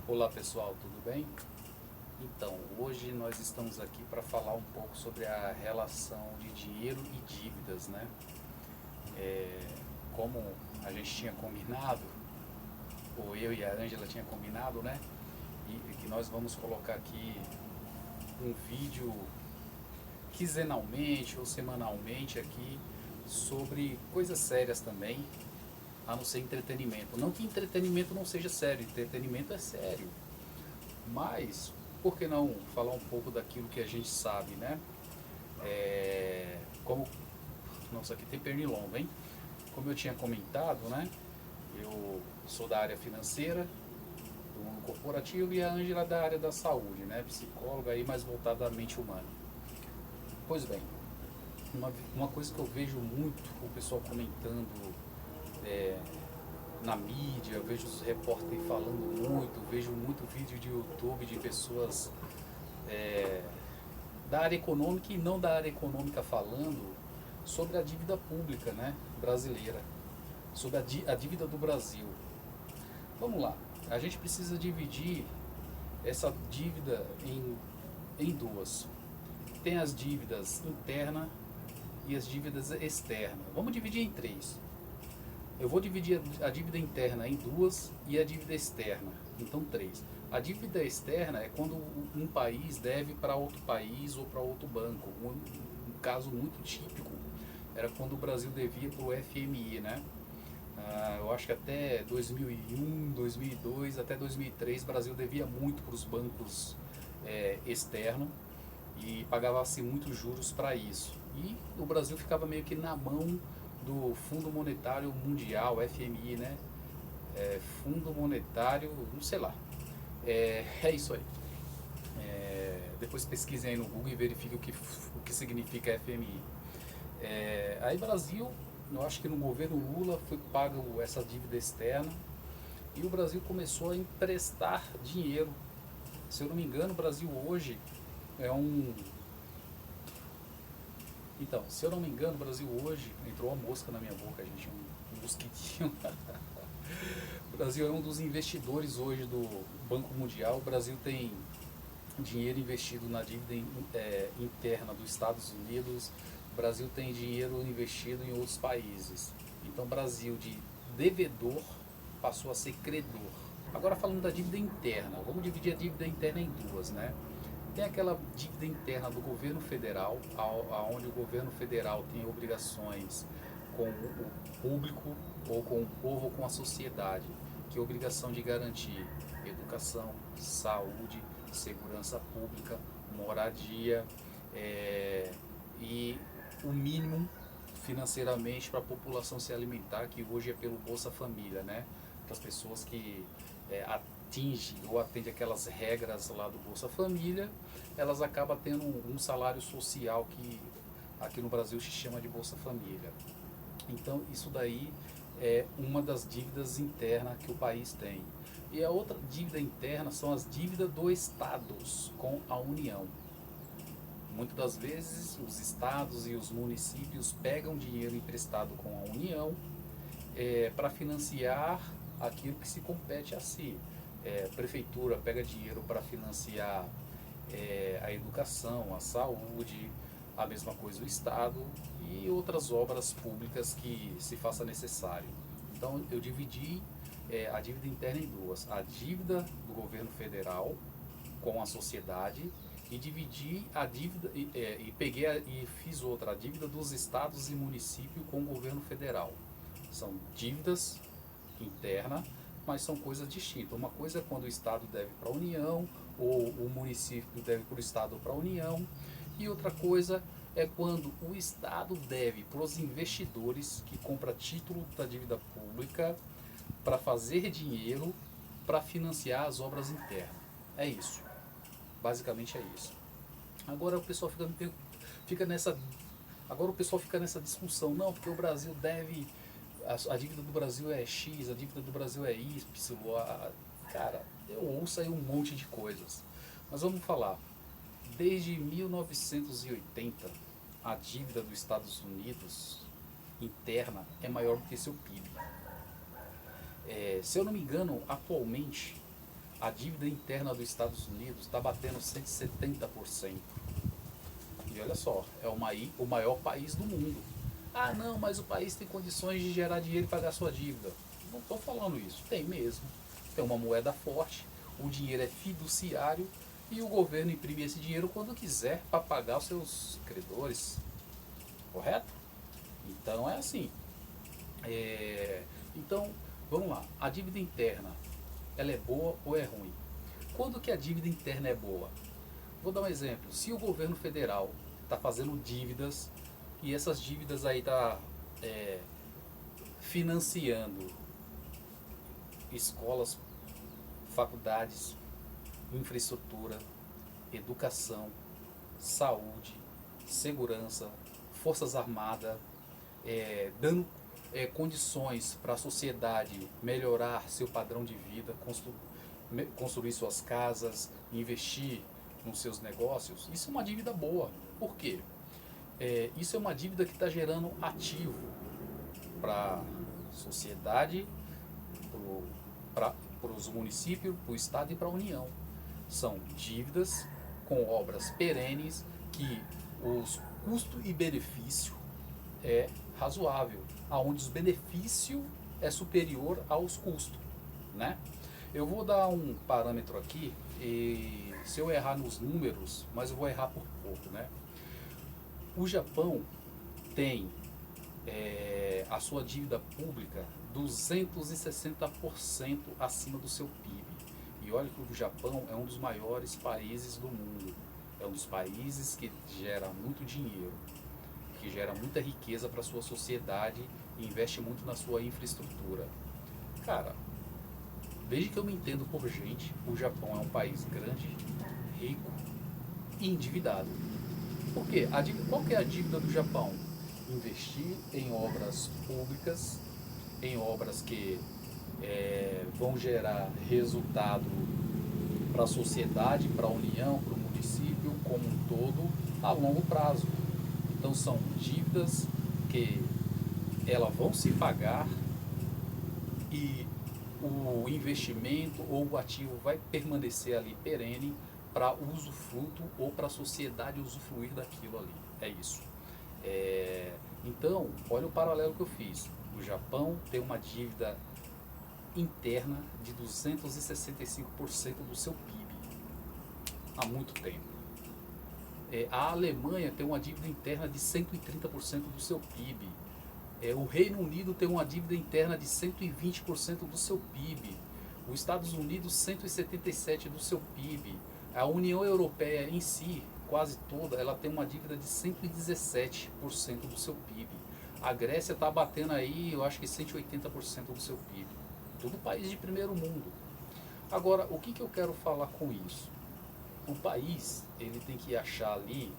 Olá pessoal, tudo bem? Então, hoje nós estamos aqui para falar um pouco sobre a relação de dinheiro e dívidas, né? Como a gente tinha combinado, ou eu e a Ângela tinha combinado, né? E que nós vamos colocar aqui um vídeo quinzenalmente ou semanalmente aqui sobre coisas sérias também, a não ser entretenimento. Não que entretenimento não seja sério, entretenimento é sério. Mas, por que não falar um pouco daquilo que a gente sabe, né? Como, nossa, aqui tem pernilongo, hein? Como eu tinha comentado, né? Eu sou da área financeira, do mundo corporativo, e a Ângela da área da saúde, né? Psicóloga aí mais voltada à mente humana. Pois bem, uma coisa que eu vejo muito o pessoal comentando na mídia, eu vejo os repórteres falando muito, vejo muito vídeo de YouTube de pessoas da área econômica e não da área econômica falando sobre a dívida pública, né, brasileira, sobre a dívida do Brasil. Vamos lá, a gente precisa dividir essa dívida em duas. Tem as dívidas internas e as dívidas externas. Vamos dividir em três. Eu vou dividir a dívida interna em duas e a dívida externa, então três. A dívida externa é quando um país deve para outro país ou para outro banco. Um caso muito típico era quando o Brasil devia para o FMI, né? Eu acho que até 2001, 2002, até 2003, o Brasil devia muito para os bancos externos e pagava-se muitos juros para isso. E o Brasil ficava meio que na mão do Fundo Monetário Mundial, FMI, né? Fundo Monetário, não sei lá. É isso aí. Depois pesquisem aí no Google e verifiquem o que significa FMI. Aí Brasil, eu acho que no governo Lula foi pago essa dívida externa e o Brasil começou a emprestar dinheiro. Se eu não me engano, o Brasil hoje é um... Então, se eu não me engano, o Brasil hoje... Entrou uma mosca na minha boca, gente, um mosquitinho. O Brasil é um dos investidores hoje do Banco Mundial. O Brasil tem dinheiro investido na dívida interna dos Estados Unidos. O Brasil tem dinheiro investido em outros países. Então, o Brasil de devedor passou a ser credor. Agora, falando da dívida interna, vamos dividir a dívida interna em duas, né? Tem aquela dívida interna do governo federal, onde o governo federal tem obrigações com o público, ou com o povo, ou com a sociedade, que é a obrigação de garantir educação, saúde, segurança pública, moradia e o mínimo financeiramente para a população se alimentar, que hoje é pelo Bolsa Família, né? Para as pessoas que atinge ou atende aquelas regras lá do Bolsa Família, elas acabam tendo um salário social que aqui no Brasil se chama de Bolsa Família. Então isso daí é uma das dívidas internas que o país tem. E a outra dívida interna são as dívidas dos estados com a União. Muitas das vezes os estados e os municípios pegam dinheiro emprestado com a União para financiar aquilo que se compete a si. A prefeitura pega dinheiro para financiar a educação, a saúde, a mesma coisa o Estado e outras obras públicas que se faça necessário. Então eu dividi a dívida interna em duas. A dívida do governo federal com a sociedade e dividi a dívida e peguei e fiz outra, a dívida dos estados e municípios com o governo federal. São dívidas internas, mas são coisas distintas. Uma coisa é quando o estado deve para a União, ou o município deve para o estado ou para a União, e outra coisa é quando o estado deve para os investidores que compram título da dívida pública para fazer dinheiro para financiar as obras internas. É isso. Basicamente é isso. Agora o pessoal fica nessa agora o pessoal fica nessa discussão, não, porque o Brasil deve, a dívida do Brasil é X, a dívida do Brasil é Y, cara, eu ouço aí um monte de coisas. Mas vamos falar, desde 1980, a dívida dos Estados Unidos interna é maior do que seu PIB. Se eu não me engano, atualmente A dívida interna dos Estados Unidos está batendo 170%. E olha só, é o maior país do mundo. Ah, não, mas o país tem condições de gerar dinheiro e pagar sua dívida. Não estou falando isso. Tem mesmo. Tem uma moeda forte, o dinheiro é fiduciário e o governo imprime esse dinheiro quando quiser para pagar os seus credores. Correto? Então é assim. Então, vamos lá. A dívida interna, ela é boa ou é ruim? Quando que a dívida interna é boa? Vou dar um exemplo. Se o governo federal está fazendo dívidas e essas dívidas aí está financiando escolas, faculdades, infraestrutura, educação, saúde, segurança, forças armadas, dando condições para a sociedade melhorar seu padrão de vida, construir suas casas, investir nos seus negócios, isso é uma dívida boa. Por quê? Isso é uma dívida que está gerando ativo para a sociedade, para os municípios, para o Estado e para a União. São dívidas com obras perenes que os custo e benefício é razoável, aonde os benefício é superior aos custos, né? Eu vou dar um parâmetro aqui e se eu errar nos números, mas eu vou errar por pouco, né? O Japão tem a sua dívida pública 260% acima do seu PIB. E olha que o Japão é um dos maiores países do mundo. É um dos países que gera muito dinheiro, que gera muita riqueza para a sua sociedade e investe muito na sua infraestrutura. Cara, desde que eu me entendo por gente, o Japão é um país grande, rico e endividado. Por quê? Qual que é a dívida do Japão? Investir em obras públicas, em obras que vão gerar resultado para a sociedade, para a União, para o município como um todo, a longo prazo. Então são dívidas que elas vão se pagar e o investimento ou o ativo vai permanecer ali perene para usufruto ou para a sociedade usufruir daquilo ali. É isso. Então, olha o paralelo que eu fiz. O Japão tem uma dívida interna de 265% do seu PIB há muito tempo. A Alemanha tem uma dívida interna de 130% do seu PIB. O Reino Unido tem uma dívida interna de 120% do seu PIB. Os Estados Unidos, 177% do seu PIB. A União Europeia em si, quase toda, ela tem uma dívida de 117% do seu PIB. A Grécia está batendo aí, eu acho que 180% do seu PIB. Todo país de primeiro mundo. Agora, o que eu quero falar com isso? O país, ele tem que achar ali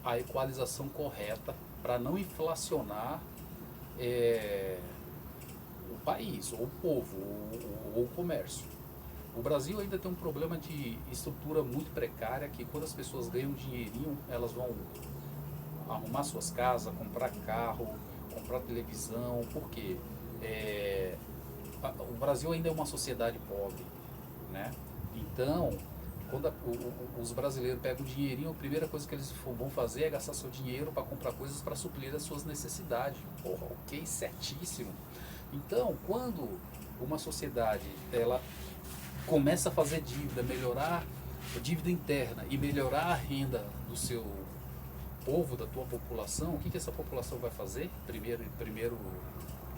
a equalização correta para não inflacionar o país, ou o povo, ou o comércio. O Brasil ainda tem um problema de estrutura muito precária, que quando as pessoas ganham dinheirinho, elas vão arrumar suas casas, comprar carro, comprar televisão, porque o Brasil ainda é uma sociedade pobre, né? Então, quando os brasileiros pegam o dinheirinho, a primeira coisa que eles vão fazer é gastar seu dinheiro para comprar coisas para suprir as suas necessidades. Porra, ok, certíssimo. Então, quando uma sociedade ela começa a fazer dívida, melhorar a dívida interna e melhorar a renda do seu povo, da tua população, o que essa população vai fazer? Primeiro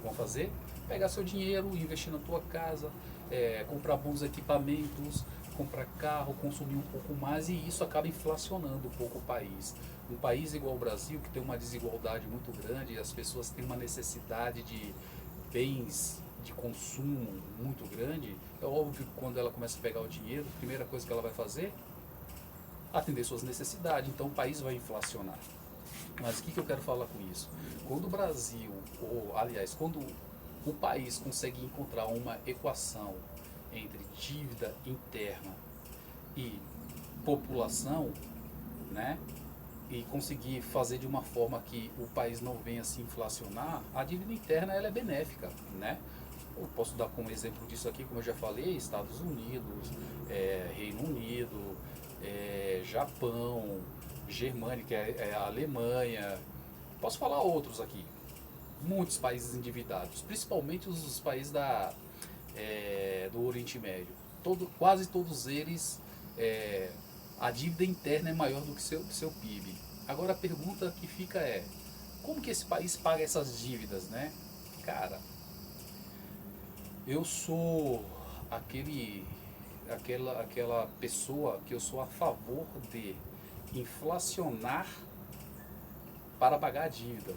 vão fazer? Pegar seu dinheiro, investir na tua casa, comprar bons equipamentos, comprar carro, consumir um pouco mais, e isso acaba inflacionando um pouco o país. Um país igual ao Brasil, que tem uma desigualdade muito grande, as pessoas têm uma necessidade de bens de consumo muito grande, é óbvio que quando ela começa a pegar o dinheiro, a primeira coisa que ela vai fazer atender suas necessidades, então o país vai inflacionar. Mas o que eu quero falar com isso? Quando o Brasil, ou aliás, quando o país consegue encontrar uma equação entre dívida interna e população, né, e conseguir fazer de uma forma que o país não venha se inflacionar, a dívida interna ela é benéfica, né? Eu posso dar como exemplo disso aqui, como eu já falei, Estados Unidos, Reino Unido, Japão, Germânia, que é a Alemanha. Posso falar outros aqui. Muitos países endividados, principalmente os países do Oriente Médio. Quase todos eles, a dívida interna é maior do que seu PIB. Agora a pergunta que fica é, como que esse país paga essas dívidas, né? Cara, eu sou aquela pessoa que eu sou a favor de inflacionar para pagar a dívida.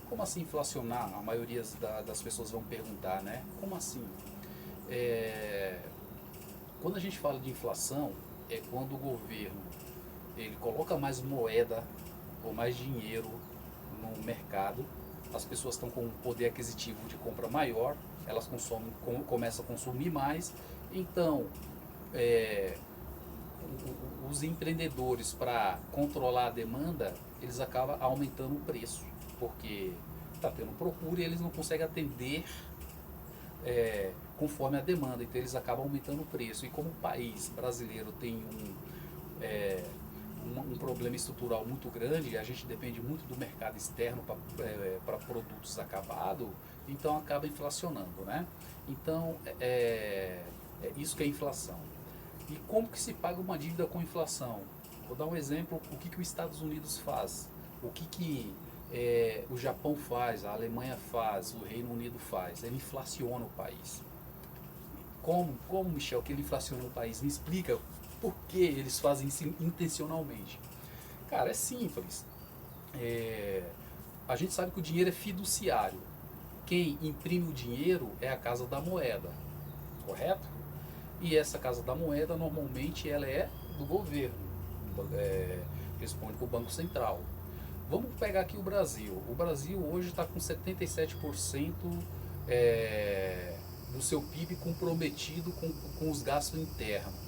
Como assim inflacionar? A maioria das pessoas vão perguntar, né? Como assim? Quando a gente fala de inflação, é quando o governo ele coloca mais moeda ou mais dinheiro no mercado, as pessoas estão com um poder aquisitivo de compra maior, elas começam a consumir mais, então os empreendedores, para controlar a demanda, eles acabam aumentando o preço, porque está tendo procura e eles não conseguem atender conforme a demanda, então eles acabam aumentando o preço. E como o país brasileiro tem um problema estrutural muito grande, a gente depende muito do mercado externo para produtos acabados, então acaba inflacionando, né? Então é isso que é inflação. E como que se paga uma dívida com inflação? Vou dar um exemplo, o que os Estados Unidos faz, o que o Japão faz, a Alemanha faz, o Reino Unido faz. Ele inflaciona o país. Como, Michel, que ele inflaciona o país? Me explica por que eles fazem isso intencionalmente. Cara, é simples. A gente sabe que o dinheiro é fiduciário. Quem imprime o dinheiro é a Casa da Moeda, correto? E essa Casa da Moeda, normalmente, ela é do governo, responde para o Banco Central. Vamos pegar aqui o Brasil. O Brasil hoje está com 77% do seu PIB comprometido com os gastos internos.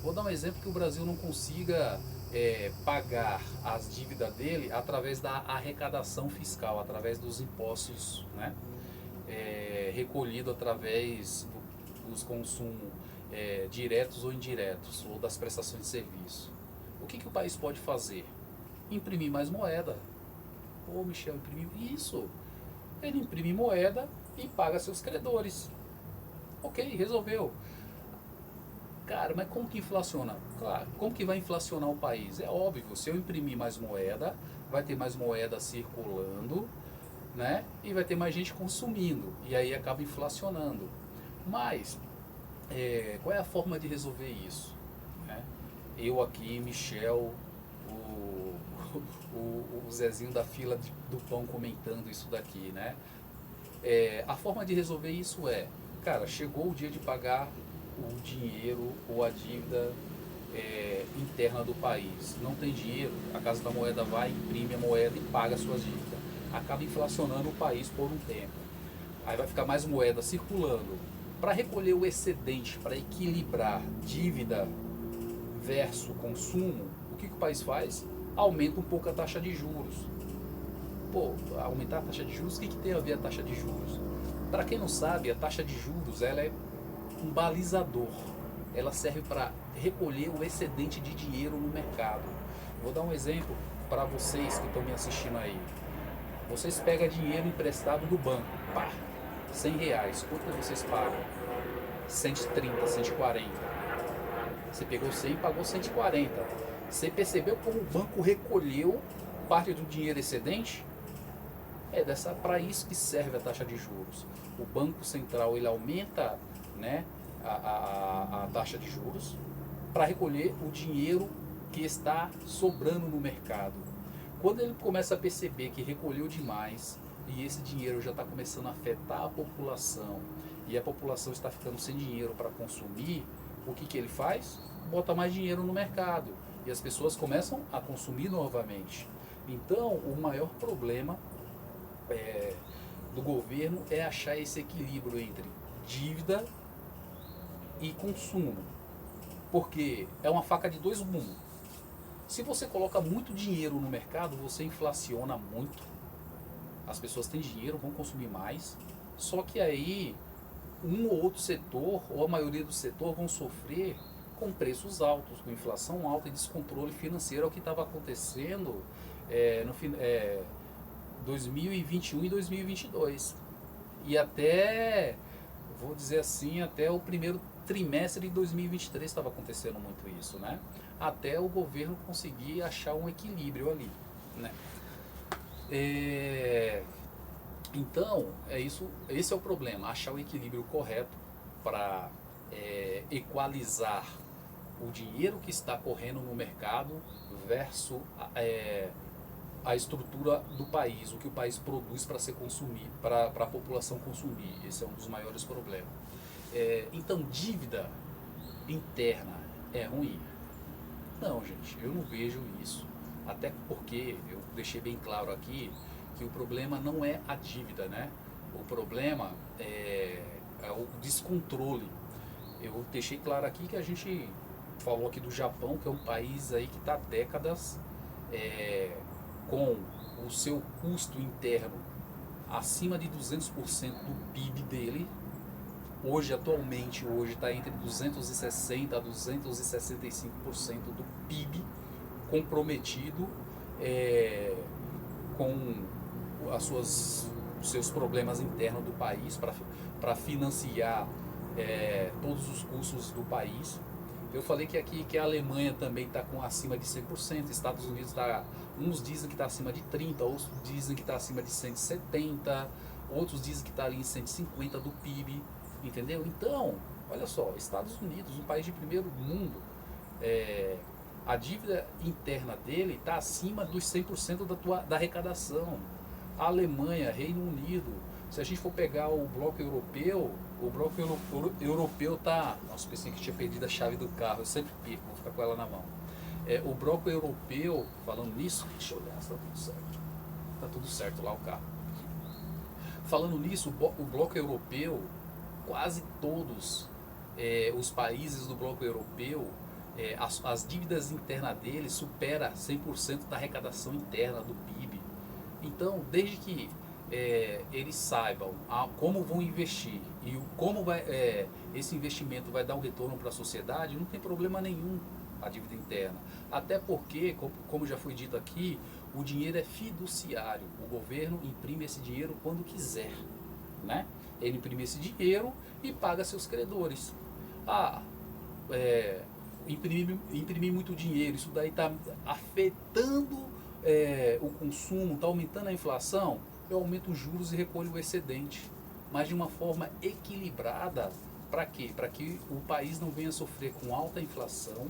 Vou dar um exemplo que o Brasil não consiga pagar as dívidas dele através da arrecadação fiscal, através dos impostos, né? Recolhido através dos consumos diretos ou indiretos, ou das prestações de serviço. O que o país pode fazer? Imprimir mais moeda. Ô, Michel, imprimir isso. Ele imprime moeda e paga seus credores. Ok, resolveu. Cara, mas como que inflaciona? Claro, como que vai inflacionar o país? É óbvio, se eu imprimir mais moeda, vai ter mais moeda circulando, né? E vai ter mais gente consumindo. E aí acaba inflacionando. Mas, qual é a forma de resolver isso? Né? Eu aqui, Michel, o Zezinho da fila do pão comentando isso daqui, né? A forma de resolver isso cara, chegou o dia de pagar o dinheiro ou a dívida interna do país. Não tem dinheiro, a Casa da Moeda vai, imprime a moeda e paga as suas dívidas. Acaba inflacionando o país por um tempo. Aí vai ficar mais moeda circulando. Para recolher o excedente, para equilibrar dívida versus consumo, o que o país faz? Aumenta um pouco a taxa de juros. Pô, aumentar a taxa de juros, o que tem a ver a taxa de juros? Para quem não sabe, a taxa de juros ela é um balizador. Ela serve para recolher o excedente de dinheiro no mercado. Vou dar um exemplo para vocês que estão me assistindo aí. Vocês pegam dinheiro emprestado do banco, pá, R$100. Quanto vocês pagam? 130, 140. Você pegou 100 e pagou 140. Você percebeu como o banco recolheu parte do dinheiro excedente? Para isso que serve a taxa de juros. O Banco Central ele aumenta, né, a taxa de juros para recolher o dinheiro que está sobrando no mercado. Quando ele começa a perceber que recolheu demais e esse dinheiro já está começando a afetar a população e a população está ficando sem dinheiro para consumir, o que ele faz? Bota mais dinheiro no mercado e as pessoas começam a consumir novamente. Então, o maior problema do governo é achar esse equilíbrio entre dívida e consumo, porque é uma faca de dois gumes. Se você coloca muito dinheiro no mercado, você inflaciona muito, as pessoas têm dinheiro, vão consumir mais, só que aí um ou outro setor, ou a maioria do setor, vão sofrer com preços altos, com inflação alta e descontrole financeiro, é o que estava acontecendo no 2021 e 2022. E até, vou dizer assim, até o primeiro trimestre de 2023 estava acontecendo muito isso, né? Até o governo conseguir achar um equilíbrio ali, né? Então, esse é o problema, achar o equilíbrio correto para equalizar o dinheiro que está correndo no mercado versus a estrutura do país, o que o país produz para ser consumido, para a população consumir. Esse é um dos maiores problemas. Então, dívida interna é ruim? Não, gente, eu não vejo isso. Até porque eu deixei bem claro aqui que o problema não é a dívida, né? O problema é o descontrole. Eu deixei claro aqui que a gente falou aqui do Japão, que é um país aí que está há décadas com o seu custo interno acima de 200% do PIB dele. Atualmente está entre 260% a 265% do PIB comprometido com os seus problemas internos do país para financiar todos os custos do país. Eu falei que aqui que a Alemanha também está com acima de 100%, Estados Unidos está, uns dizem que está acima de 30%, outros dizem que está acima de 170%, outros dizem que está ali em 150% do PIB, entendeu? Então, olha só, Estados Unidos, um país de primeiro mundo, a dívida interna dele está acima dos 100% da arrecadação. A Alemanha, Reino Unido, se a gente for pegar o bloco europeu está... Nossa, pensei que tinha perdido a chave do carro, eu sempre perco, vou ficar com ela na mão. O bloco europeu, falando nisso, deixa eu olhar se está tudo certo. Está tudo certo lá o carro. Falando nisso, o bloco europeu, quase todos os países do bloco europeu, as dívidas internas deles superam 100% da arrecadação interna do PIB. Então, desde que eles saibam como vão investir e como esse investimento vai dar um retorno para a sociedade, não tem problema nenhum a dívida interna. Até porque, como já foi dito aqui, o dinheiro é fiduciário. O governo imprime esse dinheiro quando quiser, né? Ele imprime esse dinheiro e paga seus credores. Imprimir muito dinheiro, isso daí está afetando o consumo, está aumentando a inflação. Eu aumento os juros e recolho o excedente, mas de uma forma equilibrada. Para quê? Para que o país não venha sofrer com alta inflação,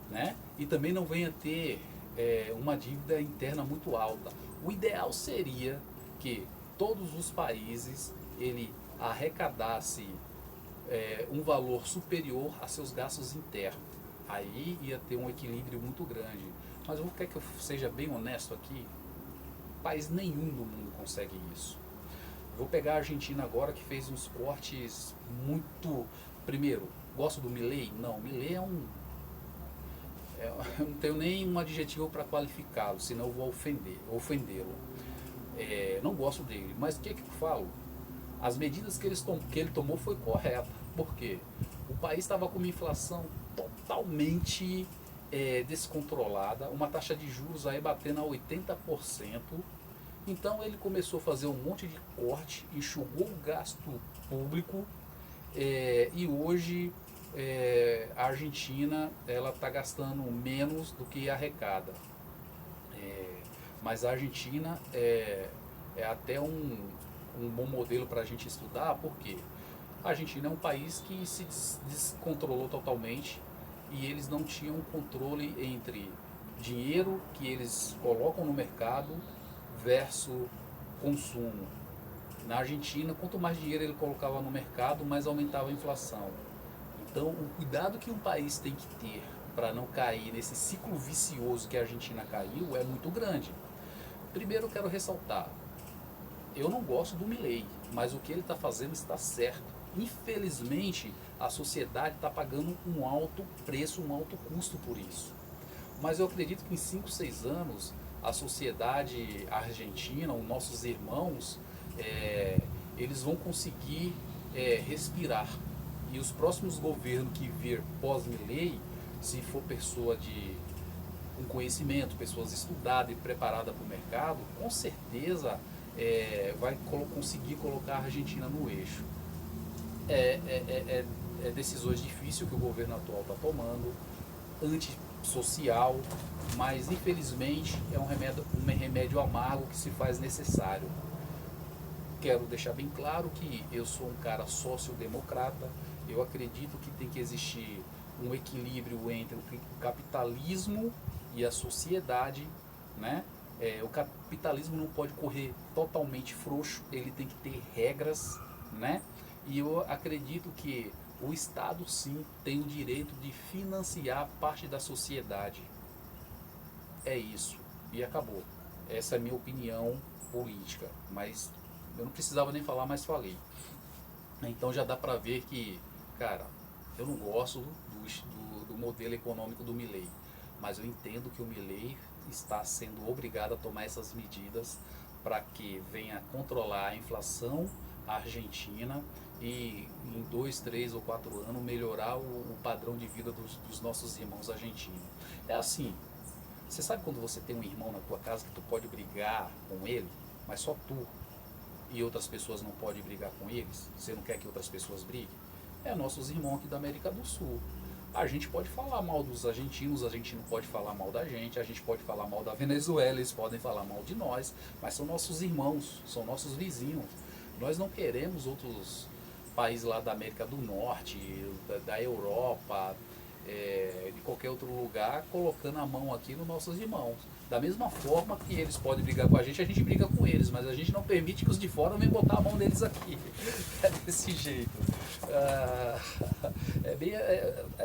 né? E também não venha ter uma dívida interna muito alta. O ideal seria que todos os países ele arrecadasse um valor superior a seus gastos internos. Aí ia ter um equilíbrio muito grande. Mas eu quero que eu seja bem honesto aqui. País nenhum do mundo consegue isso. Vou pegar a Argentina agora, que fez uns cortes muito... Primeiro, gosto do Milei? Não, Milei eu não tenho nem um adjetivo para qualificá-lo, senão eu vou ofendê-lo. Não gosto dele, mas o que eu falo? As medidas que ele tomou foi correta. Por quê? O país estava com uma inflação totalmente descontrolada, uma taxa de juros aí batendo a 80%. Então ele começou a fazer um monte de corte, enxugou o gasto público e hoje a Argentina ela está gastando menos do que arrecada. Mas a Argentina é até um bom modelo para a gente estudar, porque a Argentina é um país que se descontrolou totalmente e eles não tinham controle entre dinheiro que eles colocam no mercado versus consumo. Na Argentina, quanto mais dinheiro ele colocava no mercado, mais aumentava a inflação. Então, o cuidado que um país tem que ter para não cair nesse ciclo vicioso que a Argentina caiu é muito grande. Primeiro, eu quero ressaltar, eu não gosto do Milei, mas o que ele está fazendo está certo. Infelizmente, a sociedade está pagando um alto preço, um alto custo por isso. Mas eu acredito que em 5, 6 anos, a sociedade argentina, os nossos irmãos, eles vão conseguir respirar. E os próximos governos que vir pós-Milei, se for pessoa de um conhecimento, pessoas estudadas e preparadas para o mercado, com certeza vai conseguir colocar a Argentina no eixo. É decisões difíceis que o governo atual está tomando, antissocial, mas infelizmente é um remédio amargo que se faz necessário. Quero deixar bem claro que eu sou um cara social-democrata, eu acredito que tem que existir um equilíbrio entre o capitalismo e a sociedade, né? O capitalismo não pode correr totalmente frouxo, ele tem que ter regras, né? E eu acredito que o Estado sim tem o direito de financiar parte da sociedade. É isso. E acabou. Essa é a minha opinião política. Mas eu não precisava nem falar, mas falei. Então já dá pra ver que, cara, eu não gosto do modelo econômico do Milei. Mas eu entendo que o Milei está sendo obrigado a tomar essas medidas para que venha controlar a inflação argentina e em 2, 3 ou 4 anos melhorar o padrão de vida dos nossos irmãos argentinos. É assim, você sabe quando você tem um irmão na tua casa que tu pode brigar com ele, mas só tu e outras pessoas não podem brigar com eles? Você não quer que outras pessoas briguem? É nossos irmãos aqui da América do Sul. A gente pode falar mal dos argentinos, a gente não pode falar mal da gente, a gente pode falar mal da Venezuela, eles podem falar mal de nós, mas são nossos irmãos, são nossos vizinhos. Nós não queremos outros países lá da América do Norte, da Europa, de qualquer outro lugar, colocando a mão aqui nos nossos irmãos. Da mesma forma que eles podem brigar com a gente briga com eles, mas a gente não permite que os de fora venham botar a mão deles aqui. É desse jeito.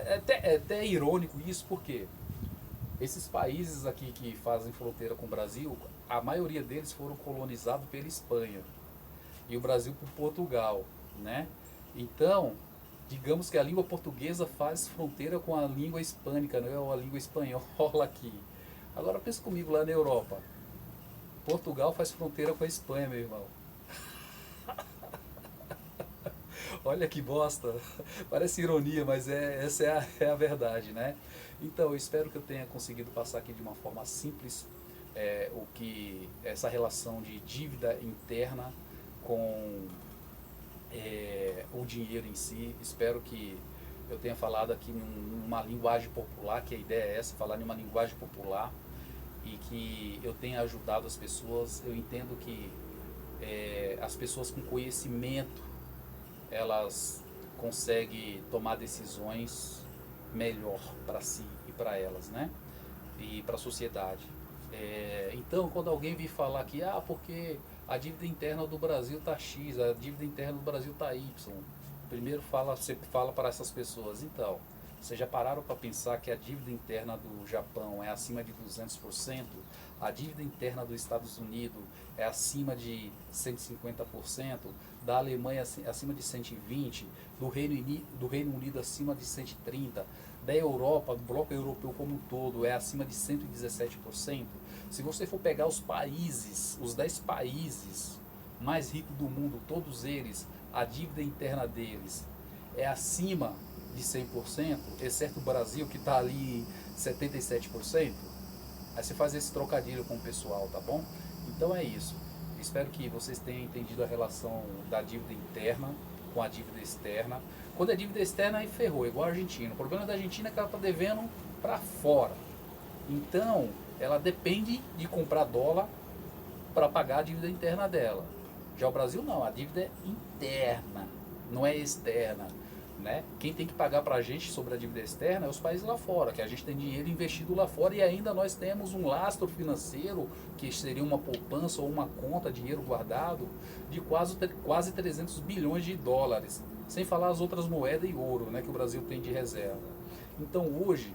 É até irônico isso, porque esses países aqui que fazem fronteira com o Brasil, a maioria deles foram colonizados pela Espanha e o Brasil por Portugal, né? Então, digamos que a língua portuguesa faz fronteira com a língua hispânica, não é a língua espanhola aqui. Agora pensa comigo lá na Europa. Portugal faz fronteira com a Espanha, meu irmão. Olha que bosta. Parece ironia, mas essa é a verdade, né? Então, eu espero que eu tenha conseguido passar aqui de uma forma simples o que essa relação de dívida interna com o dinheiro em si. Espero que eu tenha falado aqui numa linguagem popular, que a ideia é essa, falar em uma linguagem popular, e que eu tenha ajudado as pessoas. Eu entendo que as pessoas com conhecimento, elas conseguem tomar decisões melhor para si e para elas, né? E para a sociedade. Então, quando alguém vir falar que porque a dívida interna do Brasil está X, a dívida interna do Brasil está Y, primeiro você fala para essas pessoas, então, vocês já pararam para pensar que a dívida interna do Japão é acima de 200%, a dívida interna dos Estados Unidos é acima de 150%, da Alemanha acima de 120%, do Reino Unido acima de 130%, da Europa, do bloco europeu como um todo, é acima de 117%. Se você for pegar os países, os 10 países mais ricos do mundo, todos eles, a dívida interna deles é acima de 100%, exceto o Brasil, que está ali em 77%. Aí você faz esse trocadilho com o pessoal, tá bom? Então é isso. Espero que vocês tenham entendido a relação da dívida interna com a dívida externa. Quando é dívida externa, aí ferrou, igual a Argentina. O problema da Argentina é que ela está devendo para fora. Então, ela depende de comprar dólar para pagar a dívida interna dela. Já o Brasil não, a dívida é interna, não é externa. Né? Quem tem que pagar para a gente sobre a dívida externa é os países lá fora, que a gente tem dinheiro investido lá fora e ainda nós temos um lastro financeiro, que seria uma poupança ou uma conta, dinheiro guardado, de quase 300 bilhões de dólares, sem falar as outras moedas e ouro, né, que o Brasil tem de reserva. Então hoje,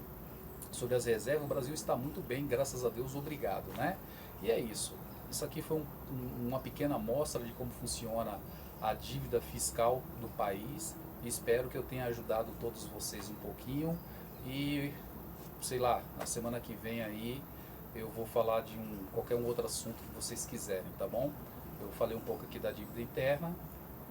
sobre as reservas, o Brasil está muito bem, graças a Deus, obrigado. Né? E é isso. Isso aqui foi uma pequena amostra de como funciona a dívida fiscal do país. Espero que eu tenha ajudado todos vocês um pouquinho e, sei lá, na semana que vem aí eu vou falar de qualquer outro assunto que vocês quiserem, tá bom? Eu falei um pouco aqui da dívida interna,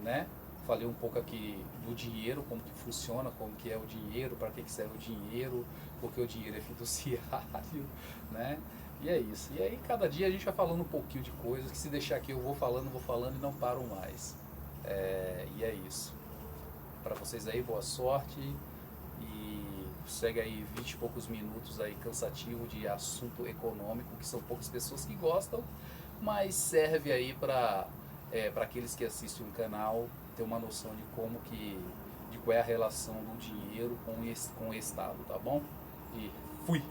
né? falei um pouco aqui do dinheiro, como que funciona, como que é o dinheiro, para que serve o dinheiro, porque o dinheiro é fiduciário, né? E é isso. E aí cada dia a gente vai falando um pouquinho de coisas que se deixar aqui eu vou falando e não paro mais. E é isso. Para vocês aí, boa sorte e segue aí 20 e poucos minutos aí cansativo de assunto econômico, que são poucas pessoas que gostam, mas serve aí para aqueles que assistem o canal ter uma noção de qual é a relação do dinheiro com o Estado, tá bom? E fui!